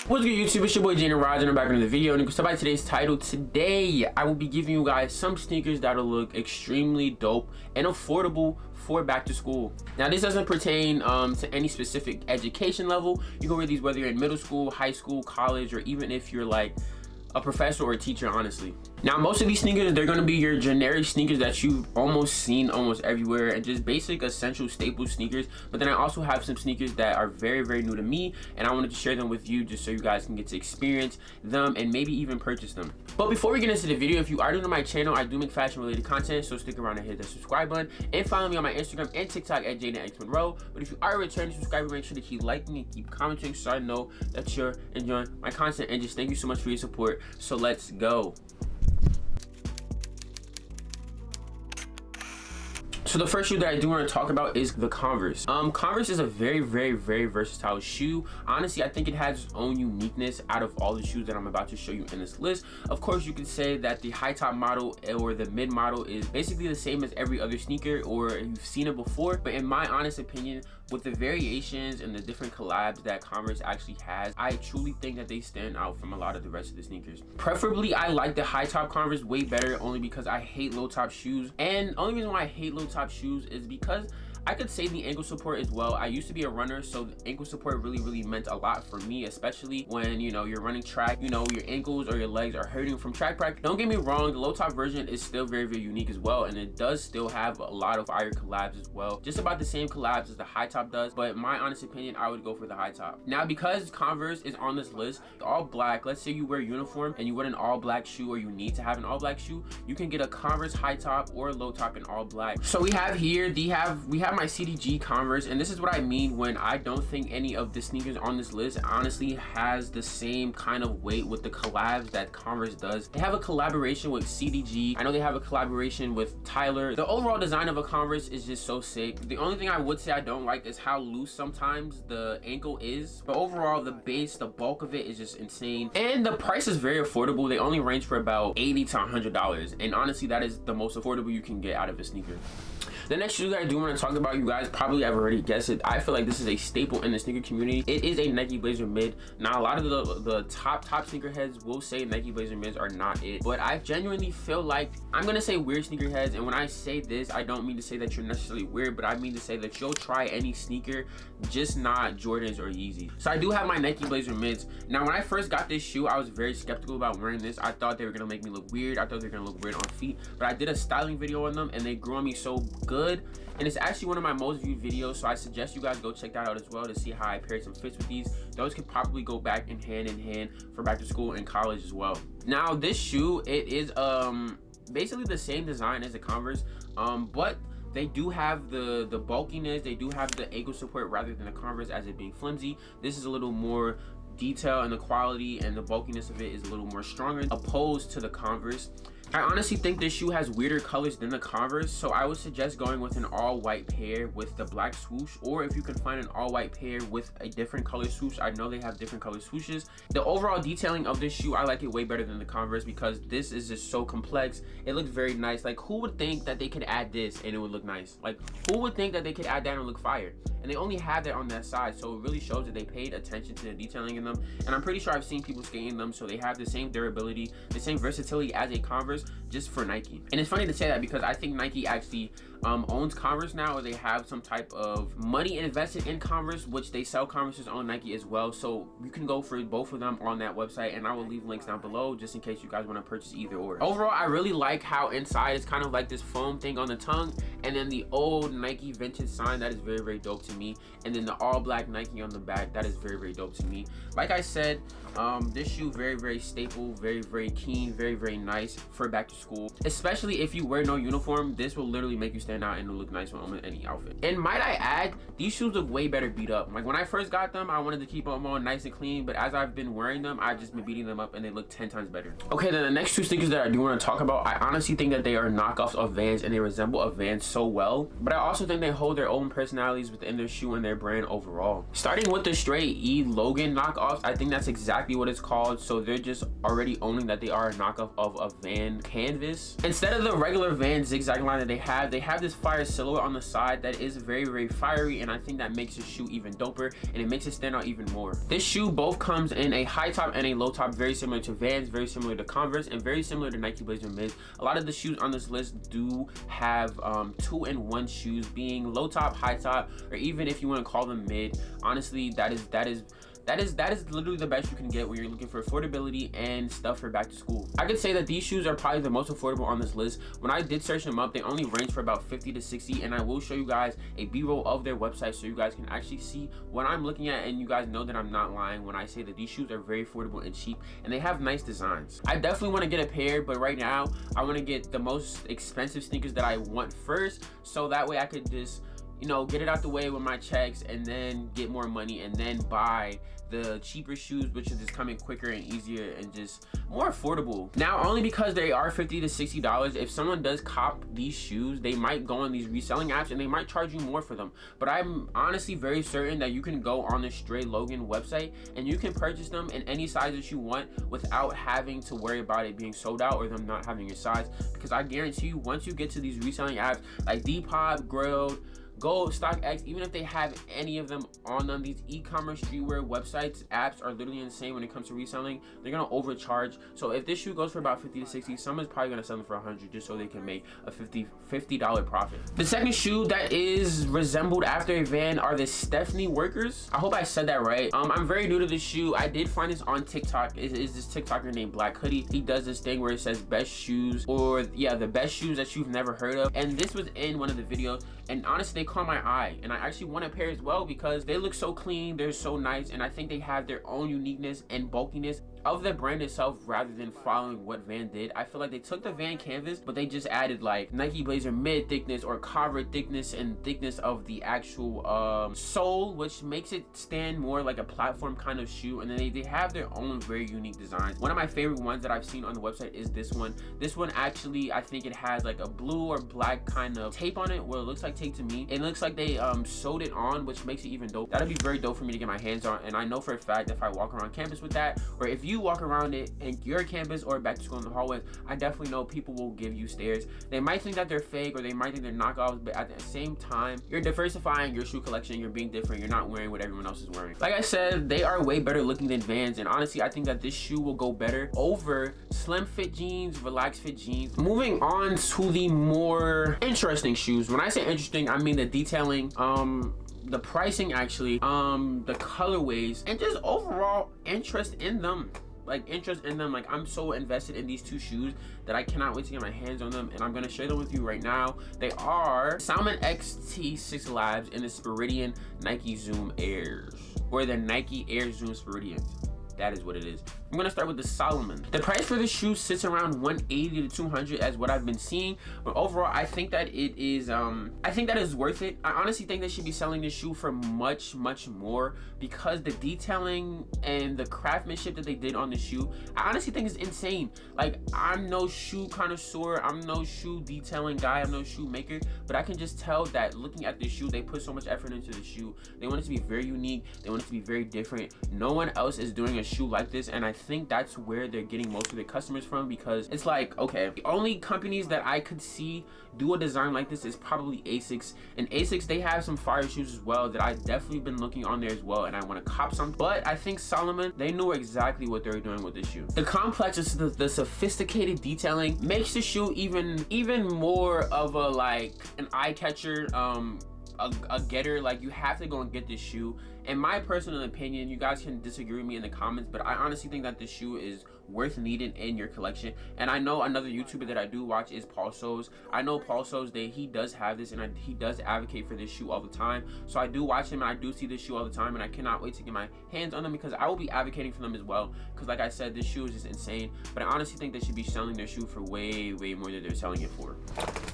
What's good, YouTube? It's your boy JadenRaJ, and I'm back into the video. And you can tell by today's title, today I will be giving you guys some sneakers that'll look extremely dope and affordable for back to school. Now, this doesn't pertain to any specific education level. You can wear these whether you're in middle school, high school, college, or even if you're like a professor or a teacher, honestly. Now, most of these sneakers, they're gonna be your generic sneakers that you've almost seen almost everywhere, and just basic essential staple sneakers. But then I also have some sneakers that are very new to me, and I wanted to share them with you just so you guys can get to experience them and maybe even purchase them. But before we get into the video, if you are new to my channel, I do make fashion related content, so stick around and hit the subscribe button and follow me on my Instagram and TikTok at JadenRaJ. But if you are a returning subscriber, make sure to keep liking and keep commenting so I know that you're enjoying my content. And just thank you so much for your support. So let's go. So the first shoe that I do want to talk about is the Converse. Converse is a very versatile shoe. Honestly, I think it has its own uniqueness out of all the shoes that I'm about to show you in this list. Of course, you could say that the high top model or the mid model is basically the same as every other sneaker, or you've seen it before. But in my honest opinion, with the variations and the different collabs that Converse actually has, I truly think that they stand out from a lot of the rest of the sneakers. Preferably, I like the high top Converse way better, only because I hate low top shoes. And the only reason why I hate low top shoes is because I could say the ankle support as well. I used to be a runner, so the ankle support really meant a lot for me, especially when, you know, you're running track, you know, your ankles or your legs are hurting from track practice. Don't get me wrong, the low top version is still very unique as well, and it does still have a lot of fire collabs as well. Just about the same collabs as the high top does, but in my honest opinion, I would go for the high top. Now, because Converse is on this list, all black, let's say you wear uniform and you want an all black shoe, or you need to have an all black shoe, you can get a Converse high top or low top in all black. So we have here, we have my CDG Converse, and this is what I mean when I don't think any of the sneakers on this list honestly has the same kind of weight with the collabs that Converse does. They have a collaboration with CDG. I know they have a collaboration with Tyler. The overall design of a Converse is just so sick. The only thing I would say I don't like is how loose sometimes the ankle is, but overall the base, the bulk of it is just insane, and the price is very affordable. They only range for about $80 to $100, and honestly that is the most affordable you can get out of a sneaker. The next shoe that I do want to talk about, you guys probably have already guessed it. I feel like this is a staple in the sneaker community. It is a Nike Blazer Mid. Now, a lot of the top sneakerheads will say Nike Blazer Mids are not it, but I genuinely feel like, I'm gonna say weird sneakerheads, and when I say this, I don't mean to say that you're necessarily weird, but I mean to say that you'll try any sneaker, just not Jordans or Yeezys. So I do have my Nike Blazer Mids. Now, when I first got this shoe, I was very skeptical about wearing this. I thought they were gonna make me look weird. I thought they were gonna look weird on feet, but I did a styling video on them, and they grew on me so good, and it's actually one of my most viewed videos, so I suggest you guys go check that out as well to see how I paired some fits with these. Those could probably go back in hand for back to school and college as well. Now, this shoe, it is basically the same design as the Converse, but they do have the bulkiness, they do have the ankle support rather than the Converse as it being flimsy. This is a little more detail, and the quality and the bulkiness of it is a little more stronger opposed to the Converse. I honestly think this shoe has weirder colors than the Converse, so I would suggest going with an all white pair with the black swoosh, or if you can find an all white pair with a different color swoosh. I know they have different color swooshes. The overall detailing of this shoe, I like it way better than the Converse because this is just so complex. It looks very nice. Like, who would think that they could add this and it would look nice? Like, who would think that they could add that and look fire? And they only have that on that side, so it really shows that they paid attention to the detailing in them. And I'm pretty sure I've seen people skating them, so they have the same durability, the same versatility as a Converse, just for Nike. And it's funny to say that because I think Nike actually owns Converse now, or they have some type of money invested in Converse, which they sell Converse's on Nike as well. So you can go for both of them on that website, and I will leave links down below just in case you guys want to purchase either or. Overall, I really like how inside it's kind of like this foam thing on the tongue, and then the old Nike vintage sign, that is very dope to me, and then the all black Nike on the back, that is very dope to me. Like I said, this shoe very staple, very keen, very nice for back to school, especially if you wear no uniform. This will literally make you stand out and look nice on any outfit. And might I add, these shoes look way better beat up. Like, when I first got them, I wanted to keep them on nice and clean, but as I've been wearing them, I've just been beating them up and they look 10 times better. Okay, then the next two sneakers that I do want to talk about, I honestly think that they are knockoffs of Vans, and they resemble a Vans so well, but I also think they hold their own personalities within their shoe and their brand overall. Starting with the Straye Logan knockoffs, I think that's exactly what it's called. So they're just already owning that they are a knockoff of a Van can canvas. Instead of the regular Van zigzag line that they have this fire silhouette on the side that is very, very fiery, and I think that makes the shoe even doper and it makes it stand out even more. This shoe both comes in a high top and a low top, very similar to Vans, very similar to Converse, and very similar to Nike Blazer Mids. A lot of the shoes on this list do have 2-in-1 shoes, being low top, high top, or even if you want to call them mid. Honestly, that is literally the best you can get when you're looking for affordability and stuff for back to school. I could say that these shoes are probably the most affordable on this list. When I did search them up, they only range for about 50 to 60, and I will show you guys a b-roll of their website so you guys can actually see what I'm looking at, and you guys know that I'm not lying when I say that these shoes are very affordable and cheap, and they have nice designs. I definitely want to get a pair, but right now I want to get the most expensive sneakers that I want first, so that way I could just, you know, get it out the way with my checks and then get more money and then buy the cheaper shoes, which is just coming quicker and easier and just more affordable. Now, only because they are $50 to $60, if someone does cop these shoes, they might go on these reselling apps and they might charge you more for them. But I'm honestly very certain that you can go on the Straye Logan website and you can purchase them in any size that you want without having to worry about it being sold out or them not having your size, because I guarantee you, once you get to these reselling apps like Depop, Grilled, Gold, StockX, even if they have any of them on them, these e-commerce streetwear websites, apps are literally insane when it comes to reselling. They're gonna overcharge. So if this shoe goes for about 50 to 60, someone's probably gonna sell them for 100 just so they can make a $50 profit. The second shoe that is resembled after a Van are the Stephney Workers. I hope I said that right. I'm very new to this shoe. I did find this on TikTok. Is this TikToker named Black Hoodie. He does this thing where it says best shoes, or yeah, the best shoes that you've never heard of, and this was in one of the videos, and honestly they caught my eye, and I actually want a pair as well because they look so clean, they're so nice, and I think they have their own uniqueness and bulkiness of the brand itself rather than following what Van did. I feel like they took the Van canvas, but they just added like Nike Blazer mid thickness or Converse thickness and thickness of the actual sole, which makes it stand more like a platform kind of shoe. And then they have their own very unique designs. One of my favorite ones that I've seen on the website is this one. This one actually, I think it has like a blue or black kind of tape on it, where it looks like tape to me. It looks like they sewed it on, which makes it even dope. That'd be very dope for me to get my hands on, and I know for a fact if I walk around campus with that, or if you walk around it in your campus or back to school in the hallways, I definitely know people will give you stares. They might think that they're fake or they might think they're knockoffs, but at the same time, you're diversifying your shoe collection, you're being different, you're not wearing what everyone else is wearing. Like I said, they are way better looking than Vans, and honestly I think that this shoe will go better over slim fit jeans, relaxed fit jeans. Moving on to the more interesting shoes. When I say interesting, I mean the detailing, the pricing actually, the colorways, and just overall interest in them. Like I'm so invested in these two shoes that I cannot wait to get my hands on them, and I'm gonna share them with you right now. They are Salamon XT6 Labs in the Spiridon Nike Zoom Airs, or the Nike Air Zoom Spiridions. That is what it is. I'm gonna start with the Salamon. The price for this shoe sits around 180 to 200 as what I've been seeing, but overall I think that it is I think that is worth it. I honestly think they should be selling this shoe for much more, because the detailing and the craftsmanship that they did on the shoe, I honestly think is insane. Like, I'm no shoe connoisseur, I'm no shoe detailing guy, I'm no shoe maker, but I can just tell that looking at this shoe, they put so much effort into the shoe. They want it to be very unique, they want it to be very different. No one else is doing a shoe like this, and I think that's where they're getting most of their customers from, because it's like, okay, the only companies that I could see do a design like this is probably ASICS, and ASICS, they have some fire shoes as well that I've definitely been looking on there as well, and I want to cop some. But I think Salamon, they knew exactly what they were doing with this shoe. The complex, the sophisticated detailing makes the shoe even more of a like an eye catcher, a getter. Like, you have to go and get this shoe. In my personal opinion, you guys can disagree with me in the comments, but I honestly think that this shoe is worth needing in your collection. And I know another YouTuber that I do watch is Paul Soles. I know Paul Soles, he does have this, and he does advocate for this shoe all the time. So I do watch him, and I do see this shoe all the time, and I cannot wait to get my hands on them, because I will be advocating for them as well. Because like I said, this shoe is just insane. But I honestly think they should be selling their shoe for way more than they're selling it for.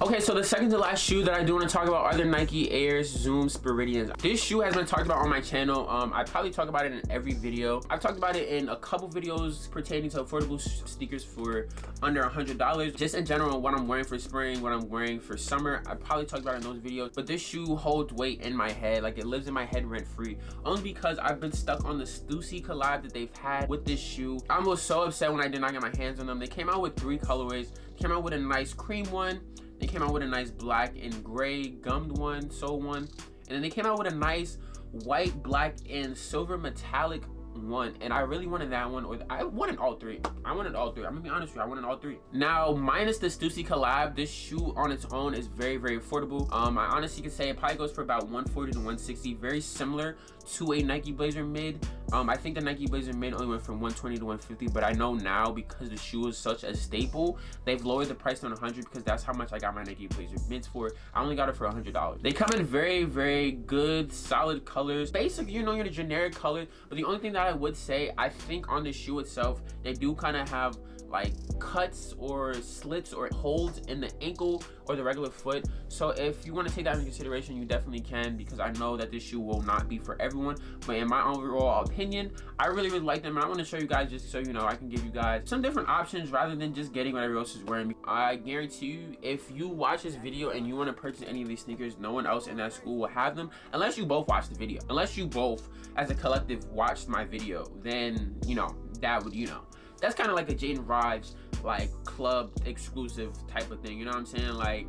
Okay, so the second to last shoe that I do want to talk about are the Nike Air Zoom Spiridions. This shoe has been talked about on my channel. I probably talk about it in every video. I've talked about it in a couple videos pertaining to affordable sneakers for under $100. Just in general, what I'm wearing for spring, what I'm wearing for summer, I probably talked about it in those videos. But this shoe holds weight in my head. Like, it lives in my head rent free, only because I've been stuck on the Stussy collab that they've had with this shoe. I was so upset when I did not get my hands on them. They came out with 3 colorways. Came out with a nice cream one. They came out with a nice black and gray gummed one, sole one. And then they came out with a nice white, black, and silver metallic one, and I really wanted that one, or I wanted all three. I'm gonna be honest with you, I wanted all three. Now, minus the Stussy collab, this shoe on its own is very, very affordable. I honestly could say it probably goes for about 140 to 160, very similar to a Nike Blazer Mid. I think the Nike Blazer Mid only went from 120 to 150, but I know now, because the shoe is such a staple, they've lowered the price down 100, because that's how much I got my Nike Blazer Mids for. I only got it for $100. They come in very, very good, solid colors. Basically, you know, you're the generic color, but the only thing that I would say, I think on the shoe itself, they do kind of have like cuts or slits or holes in the ankle or the regular foot. So if you want to take that into consideration, you definitely can, because I know that this shoe will not be for everyone. But in my overall opinion, I really like them, and I want to show you guys just so you know I can give you guys some different options rather than just getting what everyone else is wearing. I guarantee you, if you watch this video and you want to purchase any of these sneakers, no one else in that school will have them, unless you both watched the video. Unless you both as a collective watched my video, then you know that would, you know, that's kind of like a JadenRaJ like club exclusive type of thing, you know what I'm saying? Like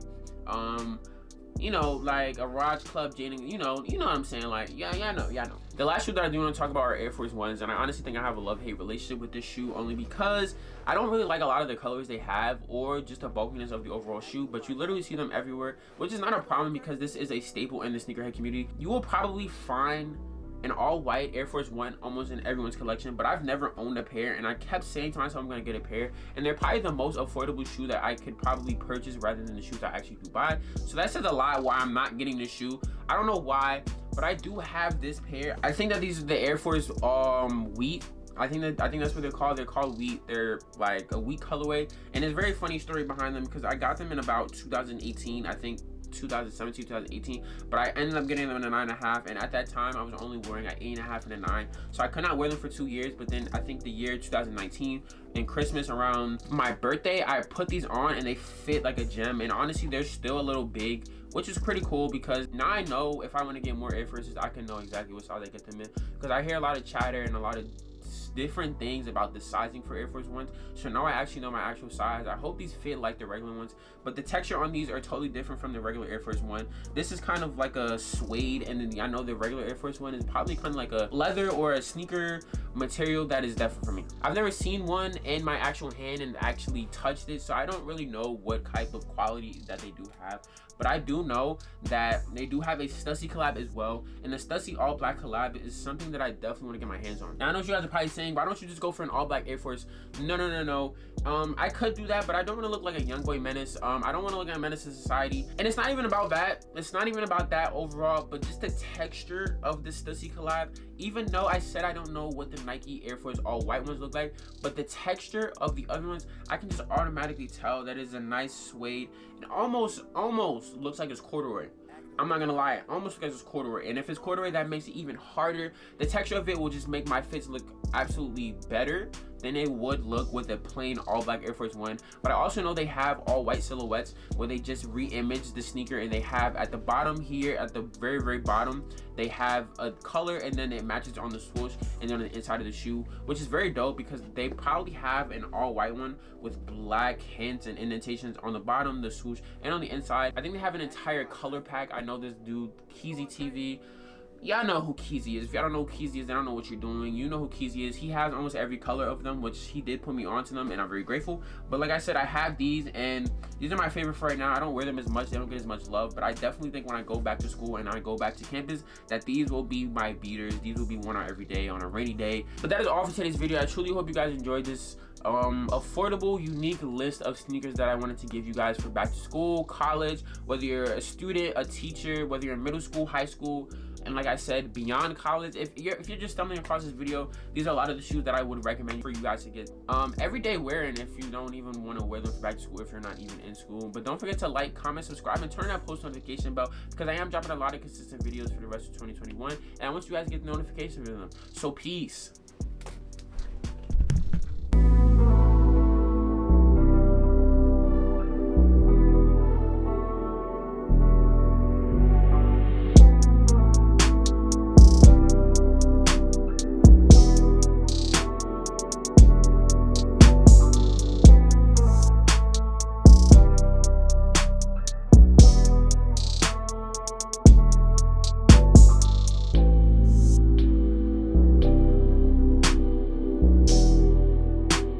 you know, like a Raj Club Jaden, you know what I'm saying? Like, yeah, I know. The last shoe that I do want to talk about are Air Force Ones, and I honestly think I have a love-hate relationship with this shoe, only because I don't really like a lot of the colors they have, or just the bulkiness of the overall shoe, but you literally see them everywhere, which is not a problem because this is a staple in the sneakerhead community. You will probably find an all-white Air Force One almost in everyone's collection, but I've never owned a pair, and I kept saying to myself I'm gonna get a pair, and they're probably the most affordable shoe that I could probably purchase rather than the shoes I actually do buy. So that says a lot why I'm not getting this shoe. I don't know why, but I do have this pair. I think that these are the Air Force Wheat. I think that's what they're called. They're called Wheat. They're like a wheat colorway, and there's a very funny story behind them because I got them in about 2018, I think 2017, 2018, but I ended up getting them in a 9.5, and at that time I was only wearing an 8.5 and a 9, so I could not wear them for 2 years. But then I think the year 2019 in Christmas, around my birthday, I put these on and they fit like a gem, and honestly they're still a little big, which is pretty cool because now I know if I want to get more Air Forces, I can know exactly what size I get them in, because I hear a lot of chatter and a lot of different things about the sizing for Air Force Ones, so now I actually know my actual size. I hope these fit like the regular ones, but the texture on these are totally different from the regular Air Force One. This is kind of like a suede, and then I know the regular Air Force One is probably kind of like a leather or a sneaker material that is different for me. I've never seen one in my actual hand and actually touched it, so I don't really know what type of quality that they do have, but I do know that they do have a Stussy collab as well, and the Stussy all black collab is something that I definitely want to get my hands on. Now I know you guys are probably saying, why don't you just go for an all black Air Force? No. I could do that, but I don't want to look like a young boy menace. I don't want to look like a menace to society, and it's not even about that. It's not even about that overall, but just the texture of the Stussy collab. Even though I said I don't know what the Nike Air Force all white ones look like, but the texture of the other ones, I can just automatically tell that is a nice suede. It almost looks like it's corduroy. I'm not gonna lie, it almost looks like it's corduroy, and if it's corduroy, that makes it even harder. The texture of it will just make my fits look absolutely better than it would look with a plain all black Air Force One. But I also know they have all white silhouettes where they just re-image the sneaker, and they have at the bottom here, at the very bottom, they have a color, and then it matches on the swoosh and then on the inside of the shoe, which is very dope because they probably have an all white one with black hints and indentations on the bottom, the swoosh, and on the inside. I think they have an entire color pack. I know this dude Keezy TV, y'all know who Keezy is. If y'all don't know who Keezy is, I don't know what you're doing. You know who Keezy is. He has almost every color of them, which he did put me onto them, and I'm very grateful. But like I said, I have these, and these are my favorite for right now. I don't wear them as much. They don't get as much love, but I definitely think when I go back to school and I go back to campus, that these will be my beaters. These will be worn out every day on a rainy day. But that is all for today's video. I truly hope you guys enjoyed this affordable, unique list of sneakers that I wanted to give you guys for back to school, college, whether you're a student, a teacher, whether you're in middle school, high school, and like I said, beyond college. If you're just stumbling across this video, these are a lot of the shoes that I would recommend for you guys to get everyday wearing if you don't even want to wear them for back to school, if you're not even in school. But don't forget to like, comment, subscribe, and turn that post notification bell, because I am dropping a lot of consistent videos for the rest of 2021, and I want you guys to get the notification for them. So peace.